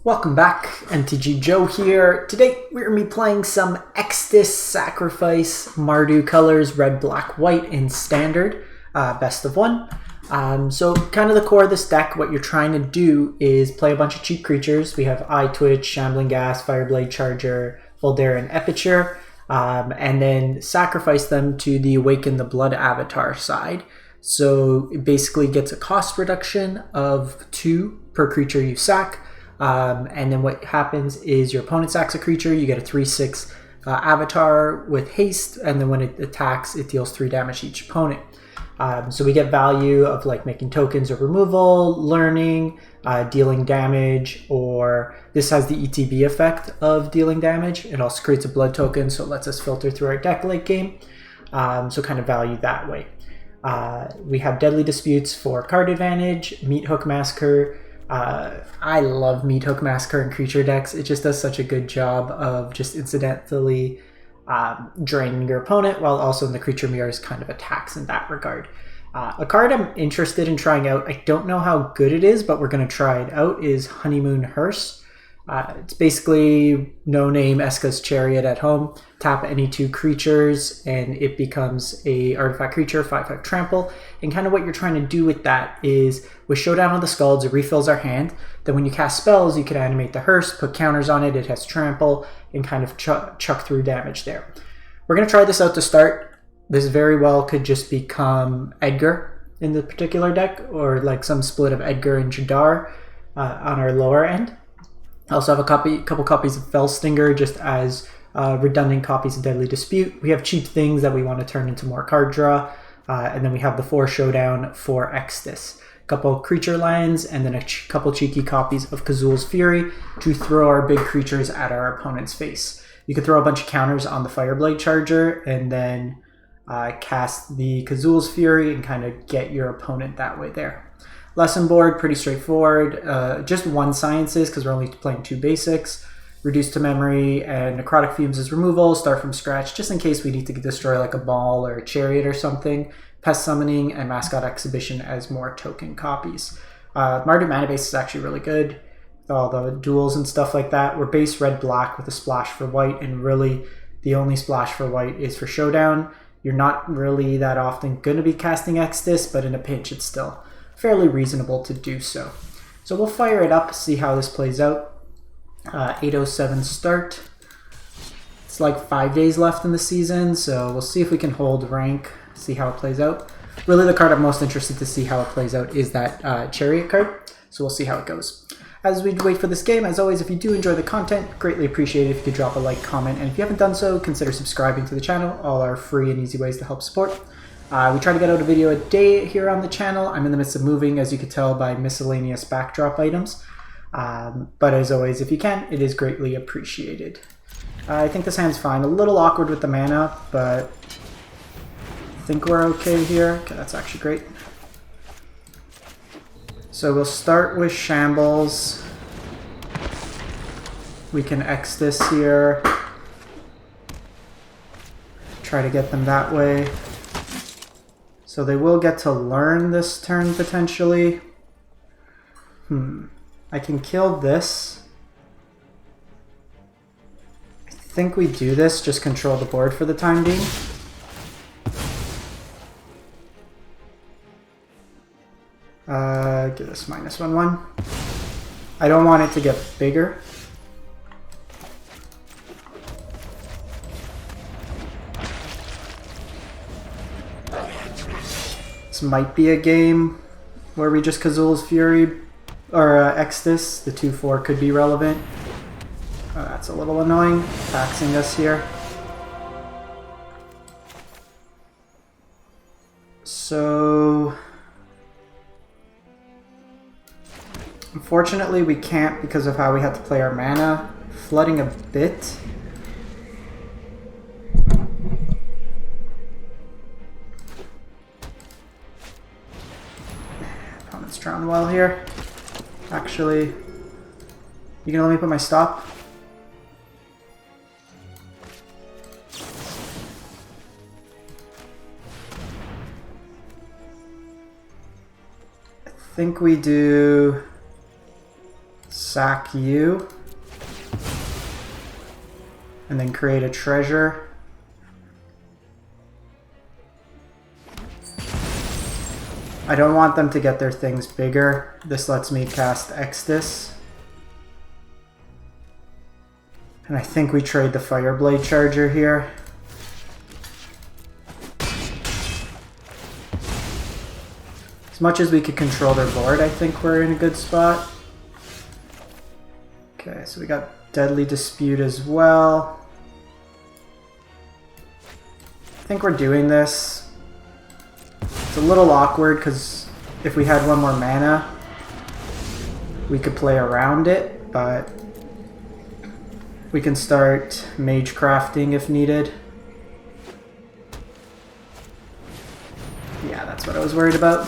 Welcome back, MTG Joe here. Today we're going to be playing some Extus Sacrifice Mardu colors, red, black, white in standard, best of one. So kind of the core of this deck, what you're trying to do is play a bunch of cheap creatures. We have Eye Twitch, Shambling Gas, Fireblade Charger, Voldaire, and Epiture, and then sacrifice them to the Awaken the Blood avatar side. So it basically gets a cost reduction of 2 per creature you sack. And then what happens is your opponent sacks a creature, you get a 3/6 avatar with haste, and then when it attacks, it deals 3 damage to each opponent. So we get value of like making tokens or removal, learning, dealing damage, or this has the ETB effect of dealing damage. It also creates a blood token, so it lets us filter through our deck late game. So kind of value that way. We have Deadly Disputes for card advantage, Meat Hook Massacre. I love Meat Hook Massacre in creature decks. It just does such a good job of just incidentally draining your opponent while also in the creature mirrors kind of attacks in that regard. A card I'm interested in trying out, I don't know how good it is, but we're going to try it out, is Honeymoon Hearse. It's basically no-name Eska's Chariot at home. Tap any 2 creatures and it becomes a artifact creature, 5/5 trample. And kind of what you're trying to do with that is with Showdown of the Skulls, it refills our hand. Then when you cast spells, you can animate the Hearse, put counters on it, it has trample, and kind of chuck through damage there. We're going to try this out to start. This very well could just become Edgar in the particular deck, or like some split of Edgar and Jadar on our lower end. I also have a couple copies of Fellstinger just as redundant copies of Deadly Dispute. We have cheap things that we want to turn into more card draw. And then we have the 4 Showdown for Extus. A couple creature lands, and then a couple cheeky copies of Kazul's Fury to throw our big creatures at our opponent's face. You could throw a bunch of counters on the Fireblade Charger and then cast the Kazul's Fury and kind of get your opponent that way there. Lesson board, pretty straightforward. Just 1 Sciences because we're only playing 2 basics. Reduce to Memory and Necrotic Fumes as removal. Start from scratch just in case we need to destroy like a ball or a chariot or something. Pest Summoning and Mascot Exhibition as more token copies. Mardu mana base is actually really good. With all the duels and stuff like that. We're base red-black with a splash for white, and really the only splash for white is for Showdown. You're not really that often going to be casting Extus, but in a pinch it's still fairly reasonable to do so. So we'll fire it up, see how this plays out. 8:07 start. It's like 5 days left in the season, so we'll see if we can hold rank, see how it plays out. Really the card I'm most interested to see how it plays out is that Chariot card, so we'll see how it goes. As we wait for this game, as always, if you do enjoy the content, greatly appreciate it if you could drop a like, comment, and if you haven't done so, consider subscribing to the channel. All are free and easy ways to help support. We try to get out a video a day here on the channel. I'm in the midst of moving, as you can tell by miscellaneous backdrop items. But as always, if you can, it is greatly appreciated. I think this hand's fine. A little awkward with the mana, but I think we're okay here. Okay, that's actually great. So we'll start with Shambles. We can Extus here. Try to get them that way. So they will get to learn this turn, potentially. I can kill this. I think we do this, just control the board for the time being. Give this -1/1. I don't want it to get bigger. This might be a game where we just Kazul's Fury or Extus. The 2/4 could be relevant. That's a little annoying, taxing us here. So unfortunately we can't because of how we had to play our mana. Flooding a bit. Opponent's drawn well here. Actually, you gonna let me put my stop? I think we do sack you. And then create a treasure. I don't want them to get their things bigger. This lets me cast Extus. And I think we trade the Fireblade Charger here. As much as we could control their board, I think we're in a good spot. Okay, so we got Deadly Dispute as well. I think we're doing this. It's a little awkward because if we had one more mana, we could play around it, but we can start mage crafting if needed. Yeah, that's what I was worried about.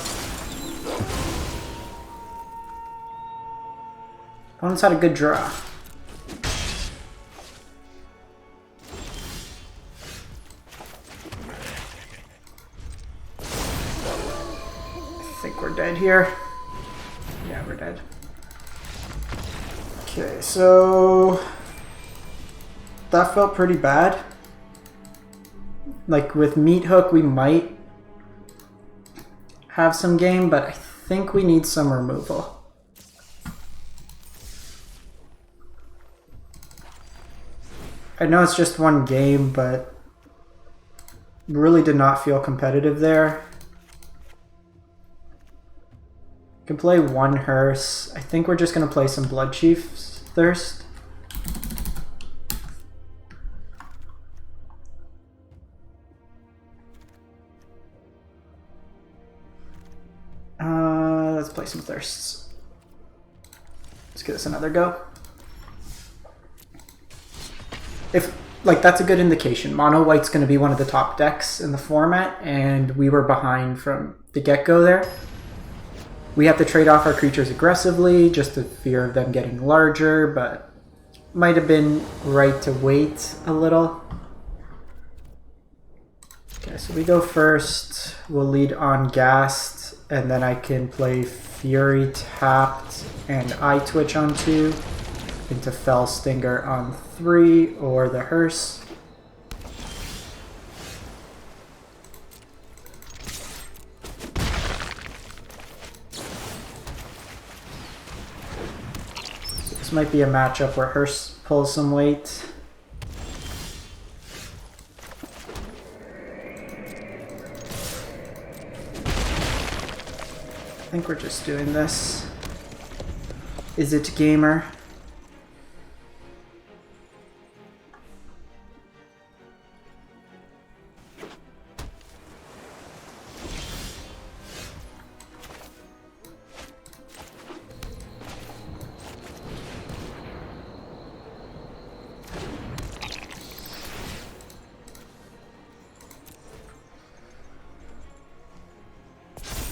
Opponent's had a good draw. I think we're dead here. Yeah, we're dead. Okay, so that felt pretty bad. Like with Meat Hook, we might have some game, but I think we need some removal. I know it's just one game, but really did not feel competitive there. Can play one Hearse. I think we're just going to play some Blood Chief's Thirst. Let's play some Thirsts. Let's give this another go. If, like, that's a good indication. Mono White's going to be one of the top decks in the format, and we were behind from the get-go there. We have to trade off our creatures aggressively, just the fear of them getting larger, but might have been right to wait a little. Okay, so we go first. We'll lead on Ghast, and then I can play Fury tapped and Eye Twitch on 2, into Fell Stinger on 3, or the Hearse. Might be a matchup where Hearse pulls some weight. I think we're just doing this. Is it gamer?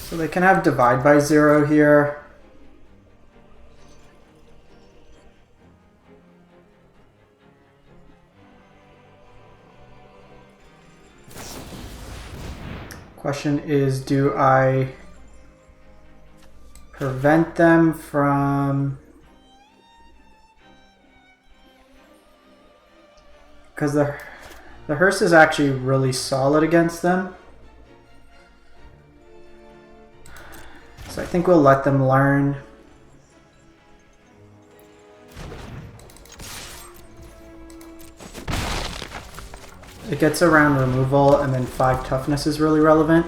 So they can have Divide by 0 here. Question is, do I prevent them from... Because the Hearse is actually really solid against them. So I think we'll let them learn. It gets around removal, and then 5 toughness is really relevant.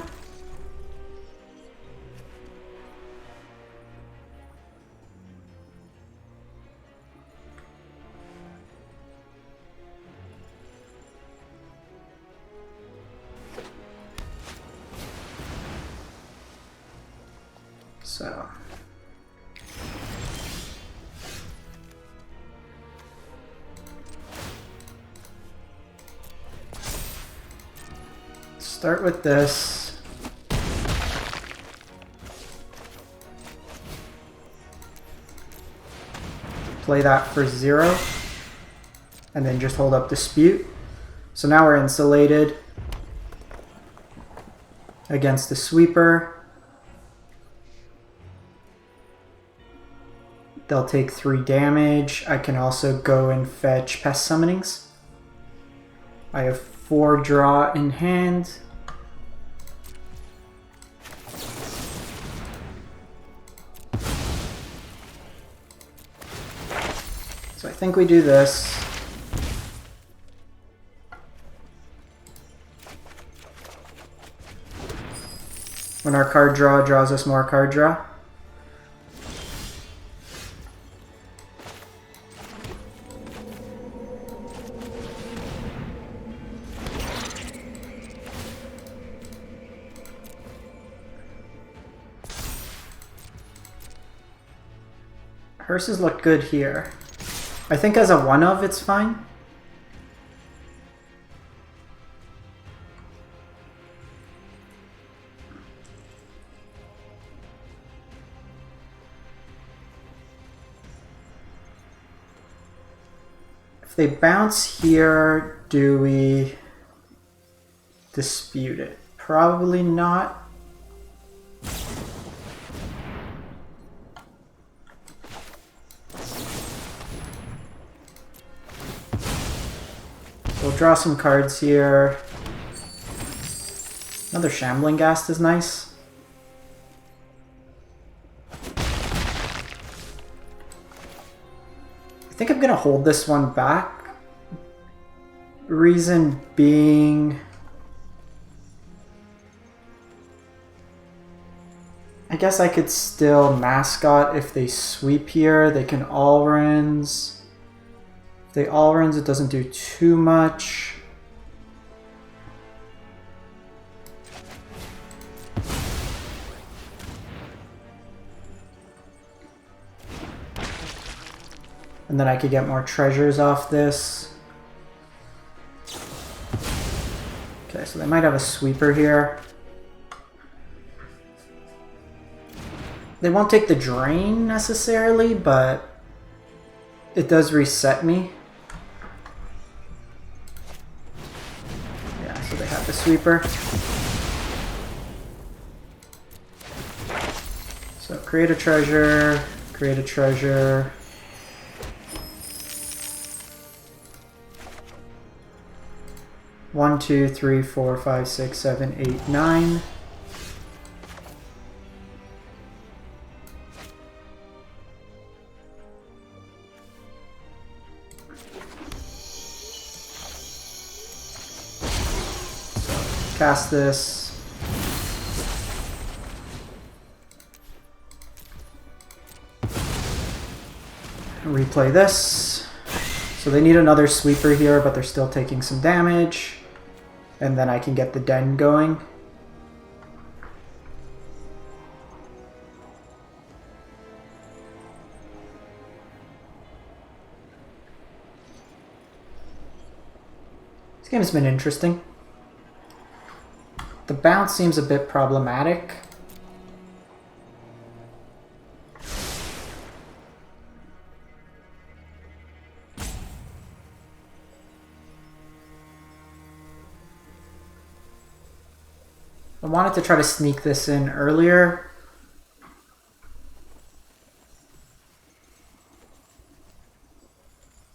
So start with this. Play that for 0, and then just hold up Dispute. So now we're insulated against the sweeper. they'll take 3 damage. I can also go and fetch pest summonings. I have 4 draw in hand. So I think we do this. When our card draw draws us more card draw. Hearses look good here. I think as a one of it's fine. If they bounce here, do we dispute it? Probably not. We'll draw some cards here. Another Shambling Ghast is nice. I think I'm gonna hold this one back. Reason being, I guess I could still Mascot if they sweep here. They can All-Runs. If they All-Runs, it doesn't do too much. And then I could get more treasures off this. Okay, so they might have a sweeper here. They won't take the drain necessarily, but it does reset me. Yeah, so they have the sweeper. So create a treasure, create a treasure. One, two, three, four, five, six, seven, 8, 9. Cast this. Replay this. So they need another sweeper here, but they're still taking some damage. And then I can get the den going. This game has been interesting. The bounce seems a bit problematic. I wanted to try to sneak this in earlier.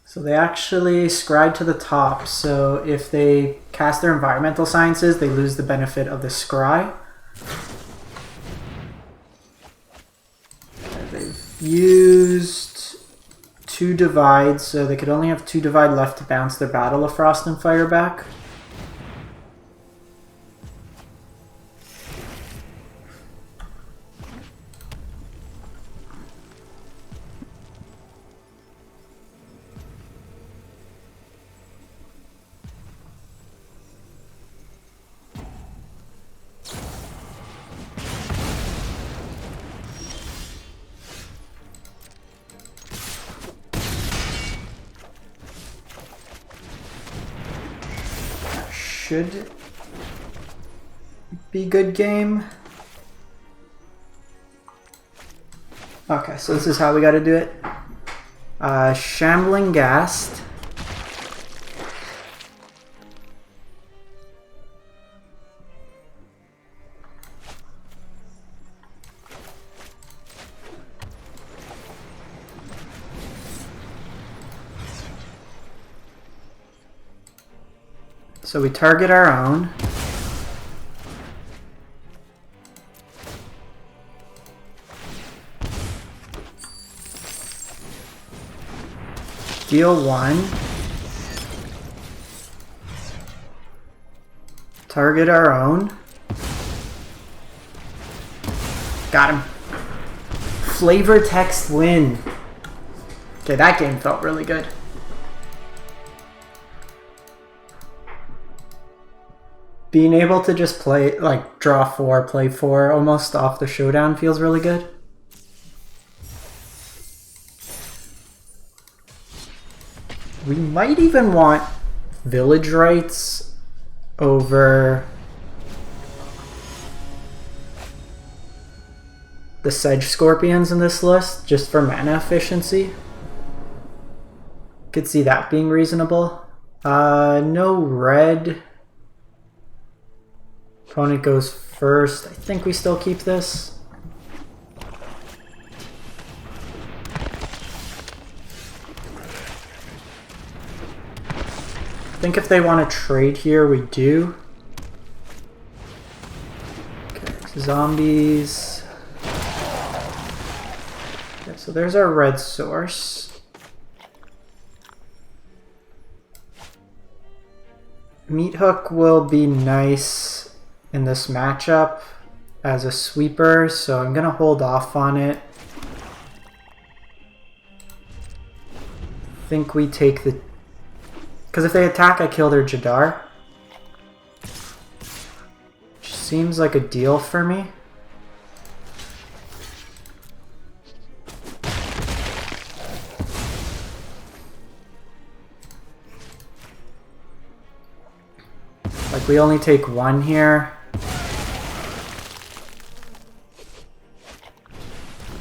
So they actually scribe to the top, so if they cast their environmental sciences, they lose the benefit of the scry. Okay, they've used 2 divide, so they could only have 2 divide left to bounce their Battle of Frost and Fire back. Should be good game. Okay, so this is how we gotta do it. Shambling Ghast. So we target our own. Deal 1. Target our own. Got him. Flavor text win. Okay, that game felt really good. Being able to just play, like, draw 4, play 4 almost off the showdown feels really good. We might even want village rights over the Sedge Scorpions in this list, just for mana efficiency. Could see that being reasonable. No red. Opponent goes first. I think we still keep this. I think if they want to trade here, we do. Okay, zombies. Okay, so there's our red source. Meat Hook will be nice in this matchup as a sweeper, so I'm gonna hold off on it. I think we take the... Because if they attack, I kill their Jadar. Which seems like a deal for me. Like, we only take 1 here.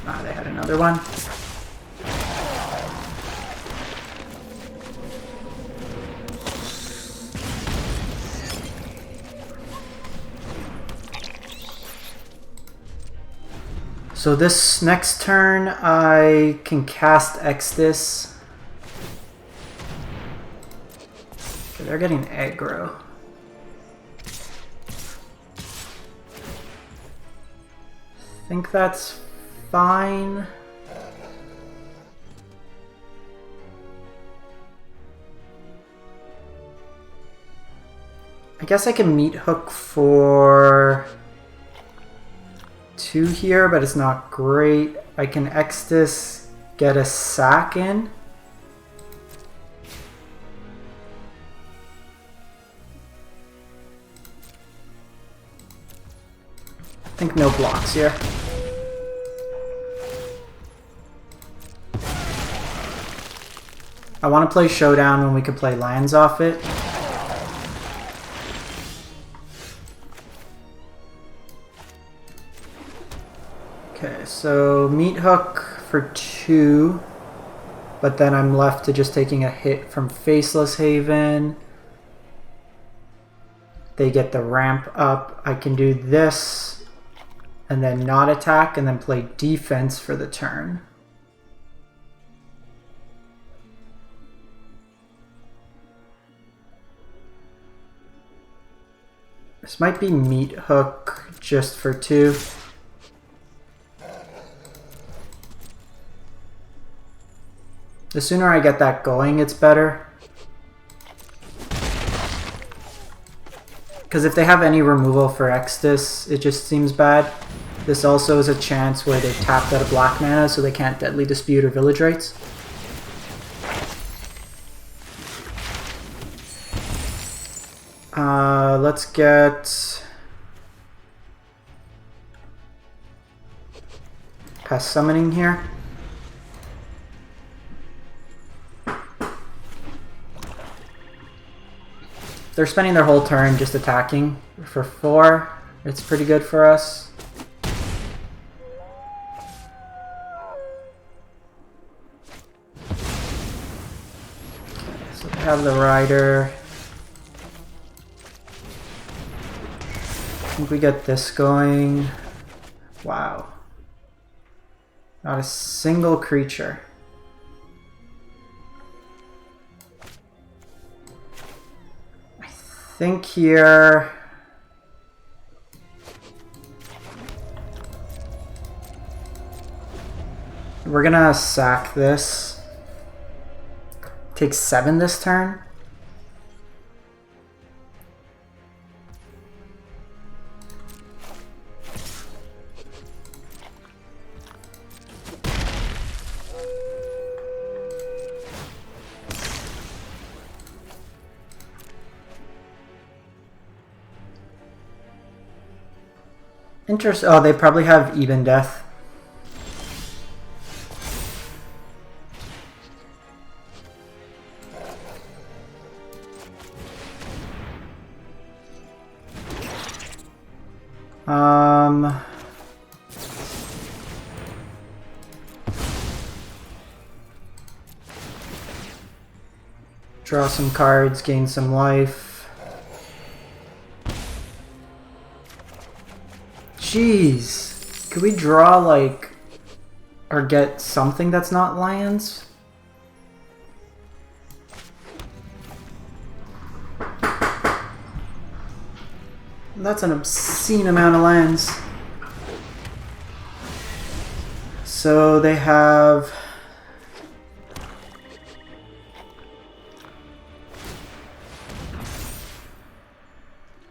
Ah, they had another one. So this next turn, I can cast Extus. Okay, they're getting aggro. I think that's fine. I guess I can Meat Hook for 2 here, but it's not great. I can Extus, get a sack in. I think no blocks here. I want to play Showdown when we could play lands off it. Okay, so Meat Hook for 2, but then I'm left to just taking a hit from Faceless Haven. They get the ramp up. I can do this and then not attack and then play defense for the turn. This might be Meat Hook just for 2. The sooner I get that going, it's better. Because if they have any removal for Extus, it just seems bad. This also is a chance where they tapped out of black mana, so they can't Deadly Dispute or Village Rights. Let's get... Past Summoning here. They're spending their whole turn just attacking for 4. It's pretty good for us. So they have the Rider. I think we get this going. Wow. Not a single creature. I think here... we're gonna sack this. Take 7 this turn. Oh, they probably have even death. Draw some cards, gain some life. Jeez. Could we draw, like, or get something that's not lands? That's an obscene amount of lands. So they have...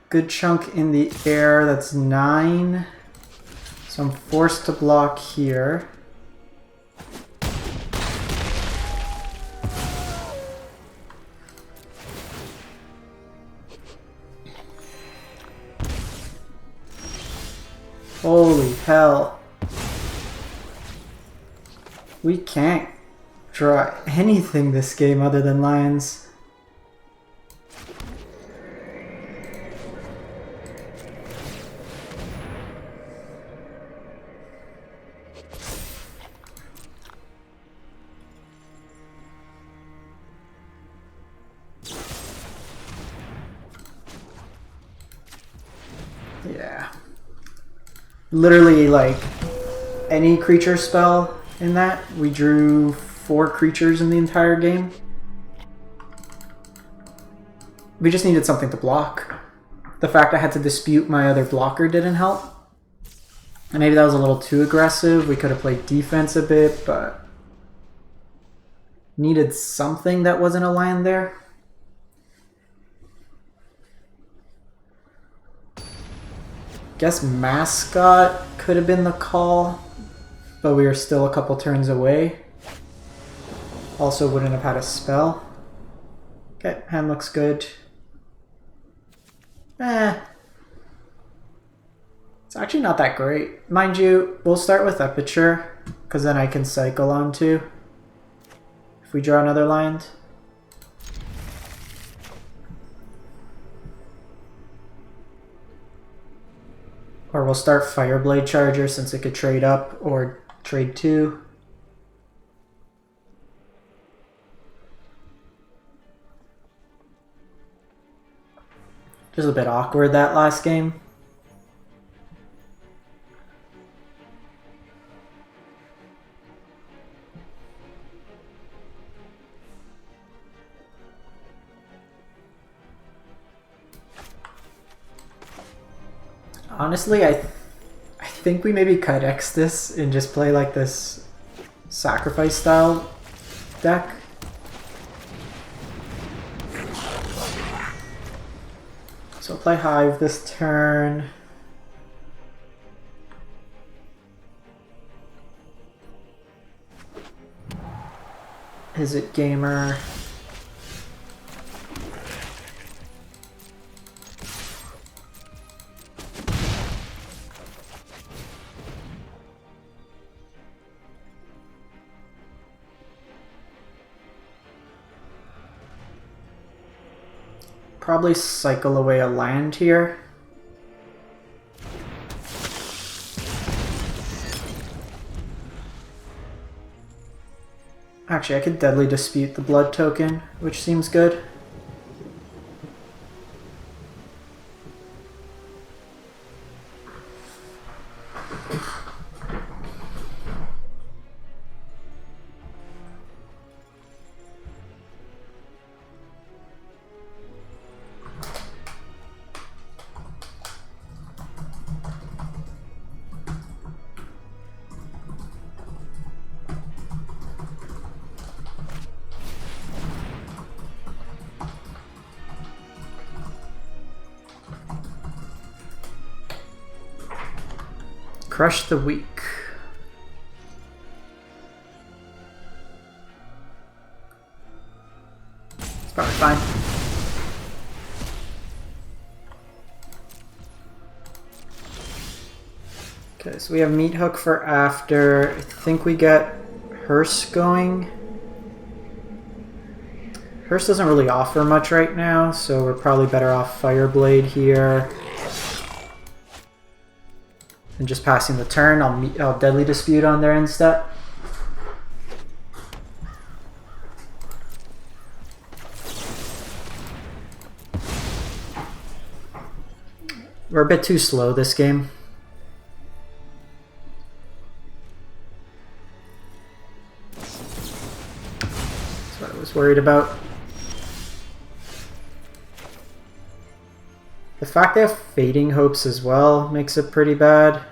good chunk in the air, that's 9. So I'm forced to block here. Holy hell. We can't draw anything this game other than lands. Yeah. Literally, like, any creature spell in that, we drew 4 creatures in the entire game. We just needed something to block. The fact I had to dispute my other blocker didn't help. And maybe that was a little too aggressive. We could have played defense a bit, but needed something that wasn't a land there. Guess Mascot could have been the call, but we were still a couple turns away. Also wouldn't have had a spell. Okay, hand looks good. It's actually not that great. Mind you, we'll start with Aperture, because then I can cycle on to if we draw another land. Or we'll start Fireblade Charger since it could trade up or trade 2. Just a bit awkward that last game. Honestly, I think we maybe cut Extus and just play like this sacrifice style deck. So I'll play Hive this turn. Is it Gamer? Probably cycle away a land here. Actually, I could Deadly Dispute the blood token, which seems good. Crush the weak. It's probably fine. Okay, so we have Meat Hook for after. I think we get Hearse going. Hearse doesn't really offer much right now, so we're probably better off Fireblade here. And just passing the turn, I'll Deadly Dispute on their end step. We're a bit too slow this game. That's what I was worried about. The fact they have Fading Hopes as well makes it pretty bad.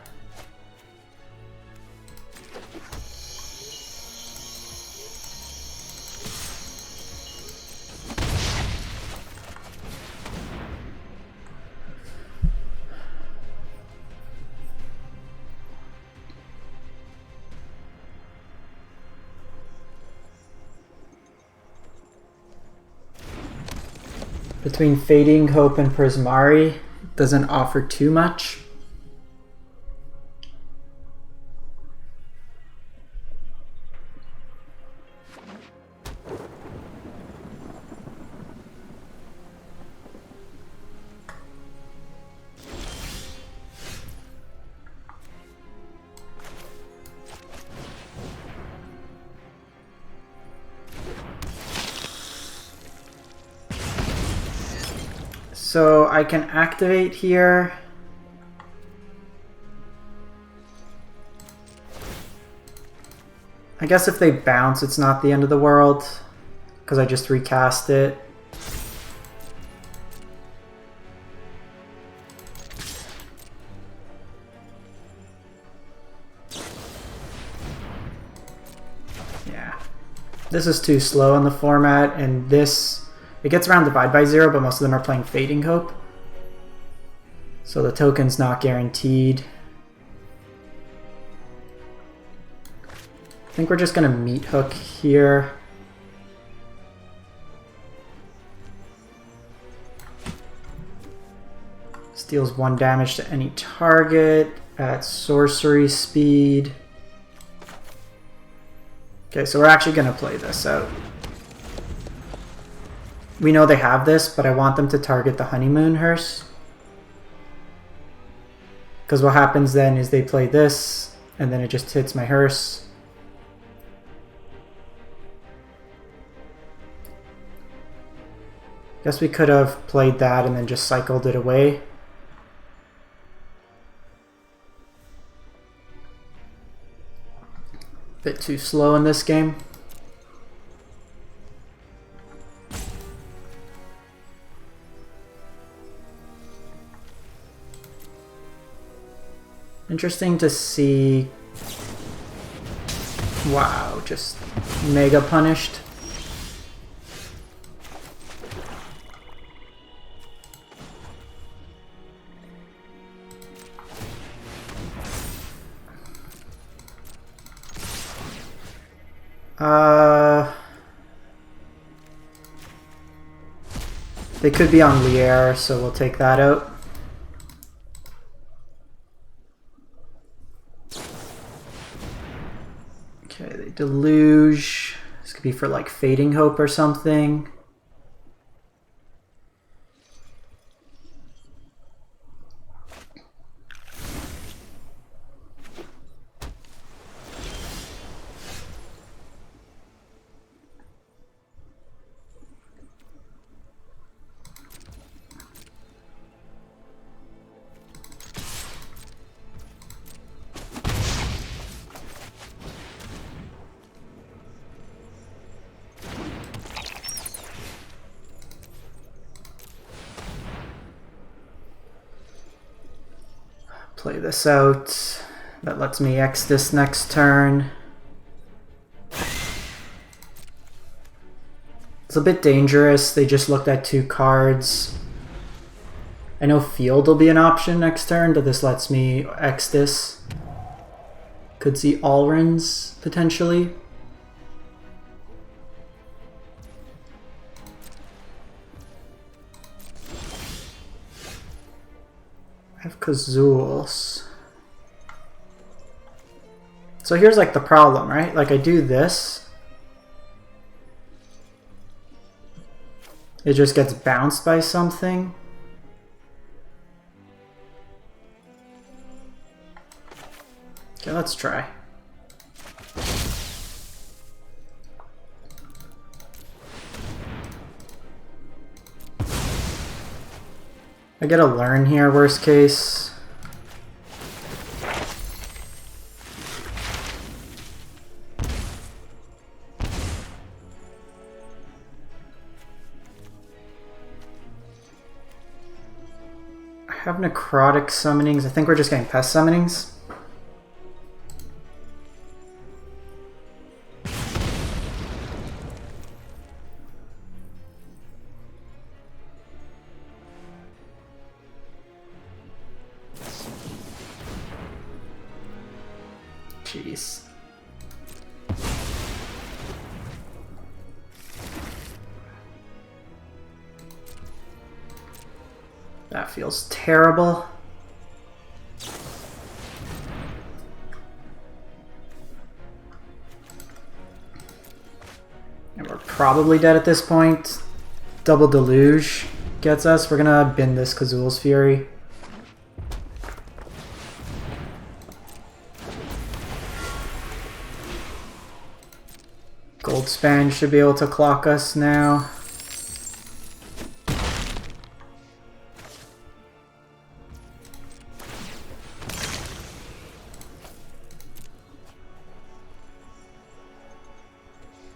Between Fading Hope and Prismari, doesn't offer too much. So I can activate here. I guess if they bounce, it's not the end of the world, because I just recast it. Yeah. This is too slow in the format, and this... It gets around Divide by Zero, but most of them are playing Fading Hope. So the token's not guaranteed. I think we're just going to Meat Hook here. Deals 1 damage to any target at sorcery speed. Okay, so we're actually going to play this out. We know they have this, but I want them to target the Honeymoon Hearse. Because what happens then is they play this, and then it just hits my Hearse. Guess we could have played that and then just cycled it away. Bit too slow in this game. Interesting to see. Wow, just mega punished. They could be on Lier, so we'll take that out. Okay, they Deluge. This could be for like Fading Hope or something. Play this out. That lets me Extus next turn. It's a bit dangerous. They just looked at 2 cards. I know Field will be an option next turn, but this lets me Extus. Could see Alrins potentially. I have Kazuls. So here's like the problem, right? Like I do this. It just gets bounced by something. Okay, let's try. I get a learn here, worst case. I have necrotic summonings. I think we're just getting pest summonings. Jeez. That feels terrible. And we're probably dead at this point. Double Deluge gets us. We're gonna bin this Kazul's Fury. Goldspan should be able to clock us now.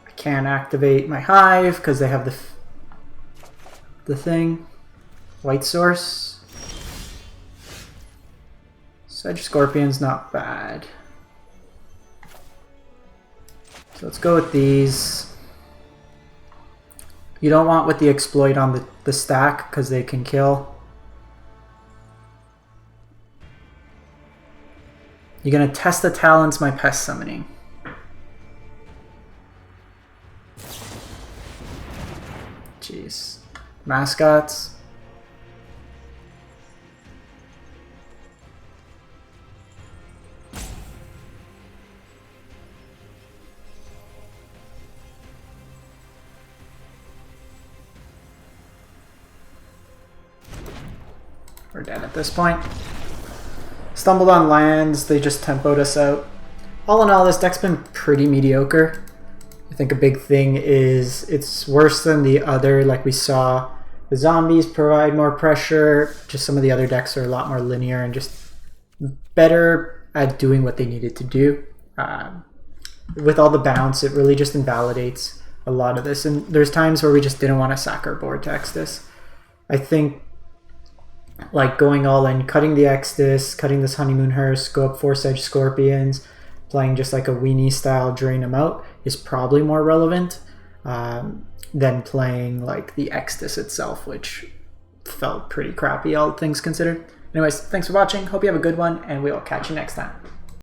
I can't activate my hive because they have the thing. White source. Sedge Scorpion's not bad. So let's go with these. You don't want with the exploit on the stack because they can kill. You're going to test the talents my pest summoning. Jeez. Mascots. We're dead at this point. Stumbled on lands, they just tempoed us out. All in all, this deck's been pretty mediocre. I think a big thing is it's worse than the other, like we saw. The zombies provide more pressure, just some of the other decks are a lot more linear and just better at doing what they needed to do. With all the bounce, it really just invalidates a lot of this, and there's times where we just didn't want to sack our Vortex this. I think like going all in, cutting the Extus, cutting this Honeymoon Hearse, go up 4 Sedge Scorpions, playing just like a weenie style drain them out is probably more relevant than playing like the Extus itself, which felt pretty crappy all things considered. Anyways, thanks for watching, hope you have a good one, and we'll catch you next time.